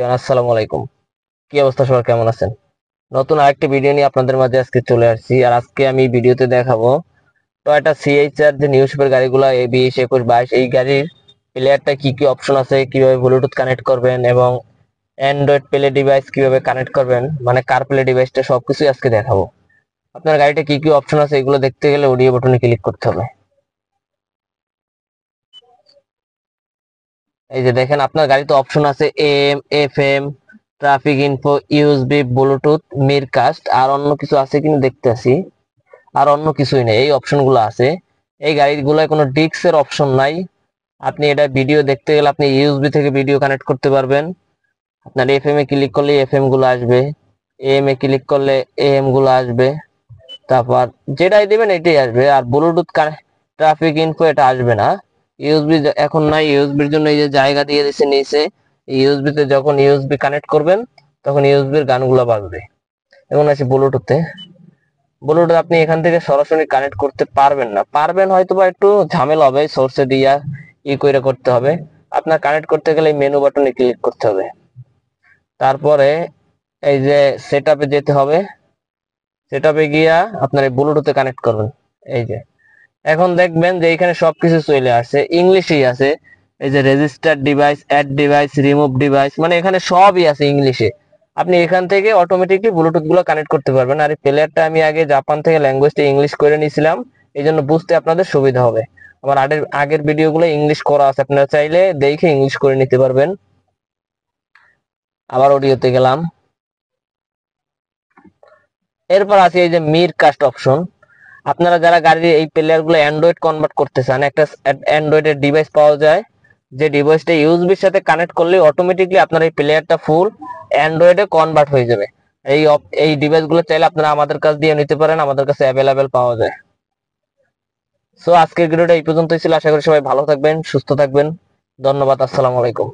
আসসালামু আলাইকুম। কি অবস্থা, সবার কেমন আছেন? নতুন আরেকটি ভিডিও নিয়ে আপনাদের মাঝে আজকে চলে আসছি। আর আজকে আমি ভিডিওতে দেখাবো টয়োটা সিএইচআর যে নিউ শেপের গাড়িগুলো A20, 21, 22, এই গাড়ির প্লেয়ারটা কি কি অপশন আছে, কিভাবে ব্লুটুথ কানেক্ট করবেন এবং অ্যান্ড্রয়েড প্লে ডিভাইস কিভাবে কানেক্ট করবেন, মানে কার প্লে ডিভাইসটা সবকিছুই আজকে দেখাবো। আপনার গাড়িটা কি কি অপশন আছে এগুলো দেখতে গেলে অডিও বাটনে ক্লিক করতে হবে। এই যে দেখেন, আপনার গাড়িতে অপশন আছে AM, FM, traffic info, USB, Bluetooth, Miracast, আর অন্য কিছু আছে কিনা দেখতে আসি। আর অন্য কিছুই নেই, এই অপশনগুলো আছে। এই গাড়িগুলোয় কোনো ডিস্কের অপশন নাই। আপনি এটা ভিডিও দেখতে গেলে আপনি ইউএসবি থেকে ভিডিও কানেক্ট করতে পারবেন। আপনার FM এ ক্লিক করলে FM গুলো আসবে, AM এ ক্লিক করলে AM গুলো আসবে। তারপর যেটাই দিবেন এটাই আসবে। আর ব্লুটুথ ট্রাফিক ইনফো এটা আসবে না। ইউএসবি এখন নাই, ইউএসবির জন্য এই যে জায়গা দিয়ে দিছে নিচে। ইউএসবি তে যখন ইউএসবি কানেক্ট করবেন তখন ইউএসবির গানগুলো বাজবে। এখন আছে ব্লুটুথে। ব্লুটুথ আপনি এখান থেকে সরাসরি কানেক্ট করতে পারবেন না, পারবেন হয়তো বা একটু ঝামেলা হবে, সোর্সে দিয়া করে করতে হবে। আপনার কানেক্ট করতে গেলে মেনু বাটনে ক্লিক করতে হবে। তারপরে এই যে সেটআপে যেতে হবে। সেটআপে গিয়া আপনার এই ব্লুটুথে কানেক্ট করবেন। এই যে এখন দেখবেন যে এখানে সবকিছু চলে আসছে, ইংলিশেই আছে। এই যে register device, add device, remove device, মানে এখানে সবই আছে ইংলিশে। আপনি এখান থেকে অটোমেটিকলি ব্লুটুথ গুলো কানেক্ট করতে পারবেন। আর এই প্লেয়ারটা আমি আগে জাপান থেকে ল্যাঙ্গুয়েজটা ইংলিশ করে নিয়েছিলাম, এই জন্য বুঝতে আপনাদের সুবিধা হবে। আমার আগের ভিডিও গুলো ইংলিশ করা আছে, আপনারা চাইলে দেখে ইংলিশ করে নিতে পারবেন। আবার অডিওতে গেলাম। এরপর আছে এই যে মির কাস্ট অপশন। আপনারা যারা গাড়ির এই প্লেয়ার গুলো অ্যান্ড্রয়েড কনভার্ট করতে চান, একটা অ্যান্ড্রয়েডের ডিভাইস পাওয়া যায়, যে ডিভাইসটা ইউএসবির সাথে কানেক্ট করলে অটোমেটিকলি আপনার এই প্লেয়ারটা ফুল অ্যান্ড্রয়েডে কনভার্ট হয়ে যাবে। এই ডিভাইসগুলো চাইলে আপনারা আমাদের কাছ দিয়ে নিতে পারেন, আমাদের কাছে অ্যাভেলেবেল পাওয়া যায়। সো আজকের ভিডিওটা এই পর্যন্তই ছিল। আশা করি সবাই ভালো থাকবেন, সুস্থ থাকবেন। ধন্যবাদ। আসসালামু আলাইকুম।